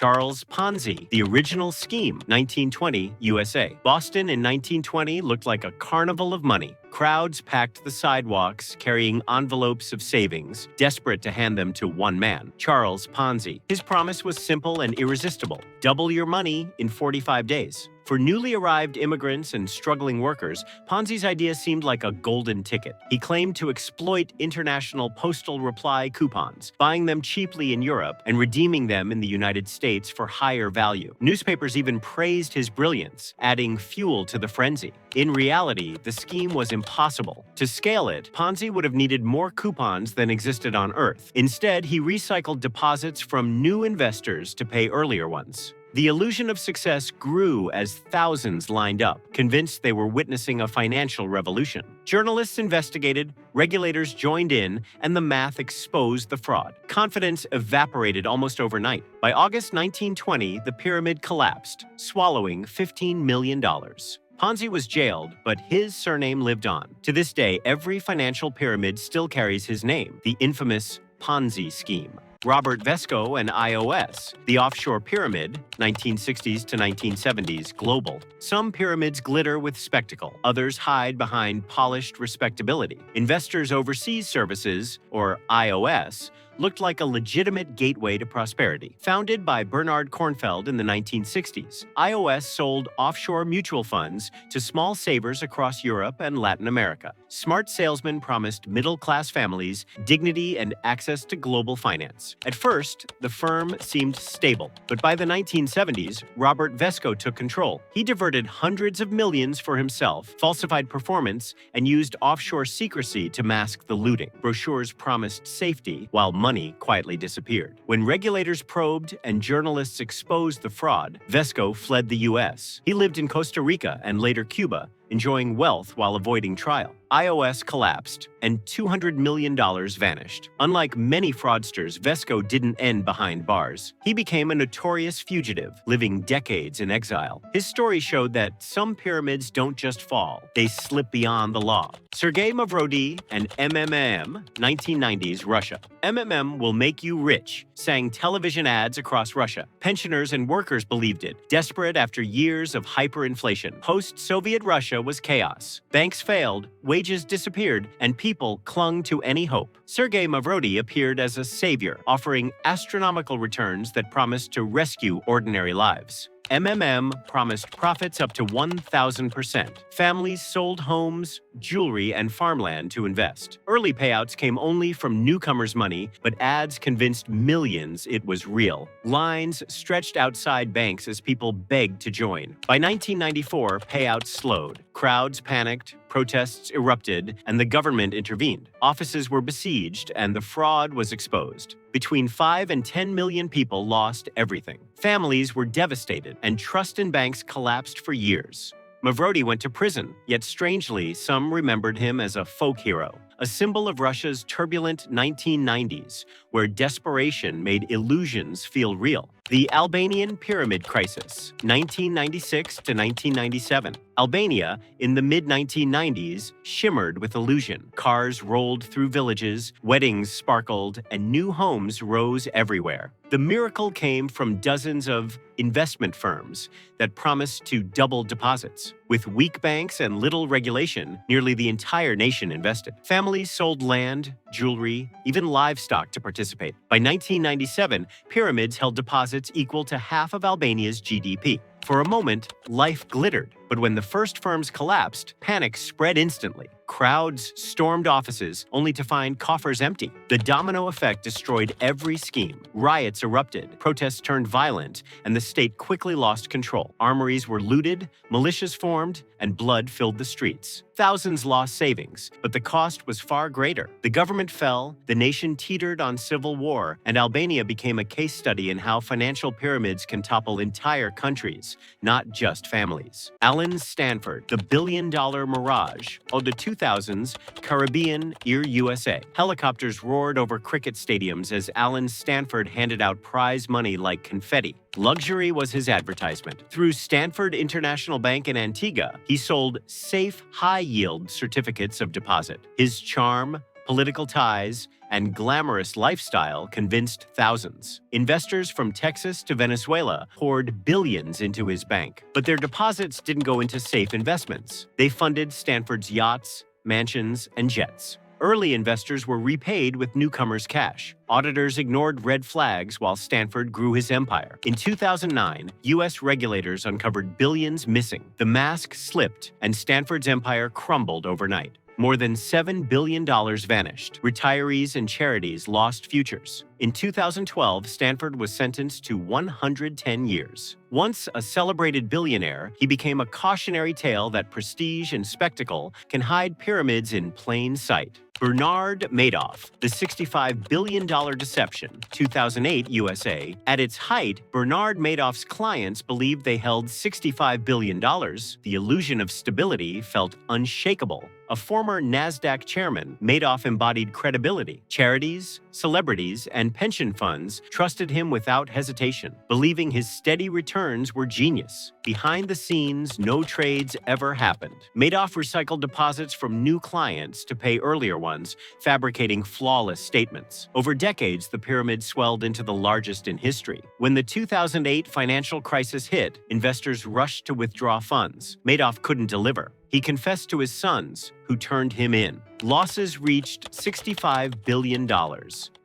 Charles Ponzi, The Original Scheme, 1920, USA. Boston in 1920 looked like a carnival of money. Crowds packed the sidewalks, carrying envelopes of savings, desperate to hand them to one man, Charles Ponzi. His promise was simple and irresistible: double your money in 45 days. For newly arrived immigrants and struggling workers, Ponzi's idea seemed like a golden ticket. He claimed to exploit international postal reply coupons, buying them cheaply in Europe and redeeming them in the United States for higher value. Newspapers even praised his brilliance, adding fuel to the frenzy. In reality, the scheme was impossible. To scale it, Ponzi would have needed more coupons than existed on Earth. Instead, he recycled deposits from new investors to pay earlier ones. The illusion of success grew as thousands lined up, convinced they were witnessing a financial revolution. Journalists investigated, regulators joined in, and the math exposed the fraud. Confidence evaporated almost overnight. By August 1920, the pyramid collapsed, swallowing $15 million. Ponzi was jailed, but his surname lived on. To this day, every financial pyramid still carries his name, the infamous Ponzi scheme. Robert Vesco and iOS, the Offshore Pyramid, 1960s to 1970s, global. Some pyramids glitter with spectacle, others hide behind polished respectability. Investors Overseas Services, or iOS, looked like a legitimate gateway to prosperity. Founded by Bernard Kornfeld in the 1960s, iOS sold offshore mutual funds to small savers across Europe and Latin America. Smart salesmen promised middle-class families dignity and access to global finance. At first, the firm seemed stable, but by the 1970s, Robert Vesco took control. He diverted hundreds of millions for himself, falsified performance, and used offshore secrecy to mask the looting. Brochures promised safety, while money quietly disappeared. When regulators probed and journalists exposed the fraud, Vesco fled the U.S. He lived in Costa Rica and later Cuba, enjoying wealth while avoiding trial. iOS collapsed, and $200 million vanished. Unlike many fraudsters, Vesco didn't end behind bars. He became a notorious fugitive, living decades in exile. His story showed that some pyramids don't just fall, they slip beyond the law. Sergey Mavrodi and MMM, 1990s Russia. MMM will make you rich, sang television ads across Russia. Pensioners and workers believed it, desperate after years of hyperinflation. Post-Soviet Russia was chaos. Banks failed, wages disappeared, and people clung to any hope. Sergey Mavrodi appeared as a savior, offering astronomical returns that promised to rescue ordinary lives. MMM promised profits up to 1,000%. Families sold homes, jewelry, and farmland to invest. Early payouts came only from newcomers' money, but ads convinced millions it was real. Lines stretched outside banks as people begged to join. By 1994, payouts slowed. Crowds panicked, protests erupted, and the government intervened. Offices were besieged, and the fraud was exposed. Between 5 and 10 million people lost everything. Families were devastated, and trust in banks collapsed for years. Mavrodi went to prison, yet strangely, some remembered him as a folk hero, a symbol of Russia's turbulent 1990s, where desperation made illusions feel real. The Albanian Pyramid Crisis, 1996 to 1997. Albania, in the mid-1990s, shimmered with illusion. Cars rolled through villages, weddings sparkled, and new homes rose everywhere. The miracle came from dozens of investment firms that promised to double deposits. With weak banks and little regulation, nearly the entire nation invested. Families sold land, jewelry, even livestock to participate. By 1997, pyramids held deposits equal to half of Albania's GDP. For a moment, life glittered, but when the first firms collapsed, panic spread instantly. Crowds stormed offices, only to find coffers empty. The domino effect destroyed every scheme. Riots erupted, protests turned violent, and the state quickly lost control. Armories were looted, militias formed, and blood filled the streets. Thousands lost savings, but the cost was far greater. The government fell, the nation teetered on civil war, and Albania became a case study in how financial pyramids can topple entire countries, not just families. Stanford, the billion-dollar Mirage, or the 2000s Caribbean Air USA. Helicopters roared over cricket stadiums as Stanford handed out prize money like confetti. Luxury was his advertisement. Through Stanford International Bank in Antigua, he sold safe, high-yield certificates of deposit. His charm, political ties, and glamorous lifestyle convinced thousands. Investors from Texas to Venezuela poured billions into his bank, but their deposits didn't go into safe investments. They funded Stanford's yachts, mansions, and jets. Early investors were repaid with newcomers' cash. Auditors ignored red flags while Stanford grew his empire. In 2009, U.S. regulators uncovered billions missing. The mask slipped, and Stanford's empire crumbled overnight. More than $7 billion vanished. Retirees and charities lost futures. In 2012, Stanford was sentenced to 110 years. Once a celebrated billionaire, he became a cautionary tale that prestige and spectacle can hide pyramids in plain sight. Bernie Madoff, the $65 billion deception, 2008 USA. At its height, Bernie Madoff's clients believed they held $65 billion. The illusion of stability felt unshakable. A former NASDAQ chairman, Madoff embodied credibility. Charities, celebrities, and pension funds trusted him without hesitation, believing his steady returns were genius. Behind the scenes, no trades ever happened. Madoff recycled deposits from new clients to pay earlier ones, fabricating flawless statements. Over decades, the pyramid swelled into the largest in history. When the 2008 financial crisis hit, investors rushed to withdraw funds. Madoff couldn't deliver. He confessed to his sons, who turned him in. Losses reached $65 billion.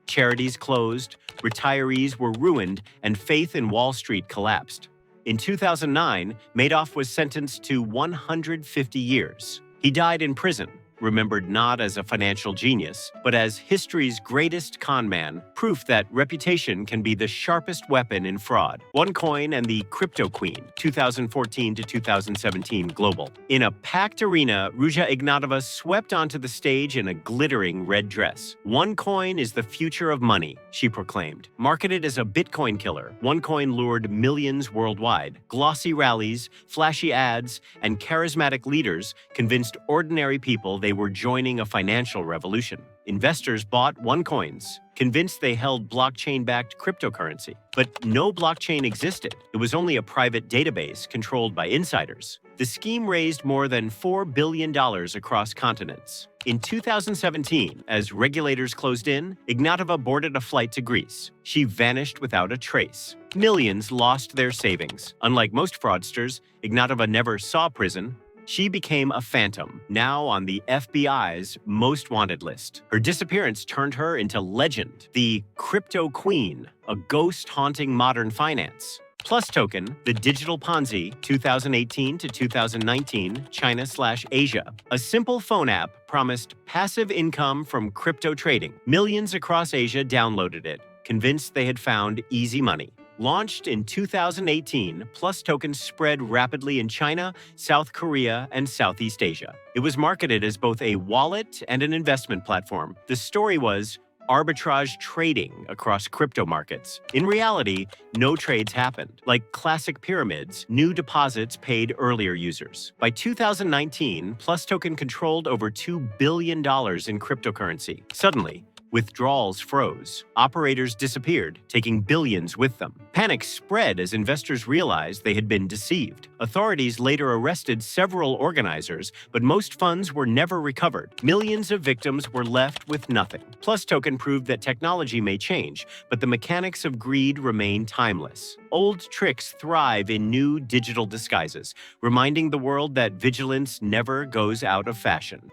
Charities closed, retirees were ruined, and faith in Wall Street collapsed. In 2009, Madoff was sentenced to 150 years. He died in prison, remembered not as a financial genius, but as history's greatest con man, proof that reputation can be the sharpest weapon in fraud. OneCoin and the Cryptoqueen, 2014 to 2017 Global. In a packed arena, Ruja Ignatova swept onto the stage in a glittering red dress. OneCoin is the future of money, she proclaimed. Marketed as a Bitcoin killer, OneCoin lured millions worldwide. Glossy rallies, flashy ads, and charismatic leaders convinced ordinary people they were joining a financial revolution. Investors bought OneCoins, convinced they held blockchain-backed cryptocurrency. But no blockchain existed. It was only a private database controlled by insiders. The scheme raised more than $4 billion across continents. In 2017, as regulators closed in, Ignatova boarded a flight to Greece. She vanished without a trace. Millions lost their savings. Unlike most fraudsters, Ignatova never saw prison. She became a phantom, now on the FBI's most wanted list. Her disappearance turned her into legend, the Cryptoqueen, a ghost haunting modern finance. PlusToken, the digital Ponzi, 2018 to 2019, China/Asia. A simple phone app promised passive income from crypto trading. Millions across Asia downloaded it, convinced they had found easy money. Launched in 2018, PlusToken spread rapidly in China, South Korea, and Southeast Asia. It was marketed as both a wallet and an investment platform. The story was arbitrage trading across crypto markets. In reality, no trades happened. Like classic pyramids, new deposits paid earlier users. By 2019, PlusToken controlled over $2 billion in cryptocurrency. Suddenly, withdrawals froze. Operators disappeared, taking billions with them. Panic spread as investors realized they had been deceived. Authorities later arrested several organizers, but most funds were never recovered. Millions of victims were left with nothing. PlusToken proved that technology may change, but the mechanics of greed remain timeless. Old tricks thrive in new digital disguises, reminding the world that vigilance never goes out of fashion.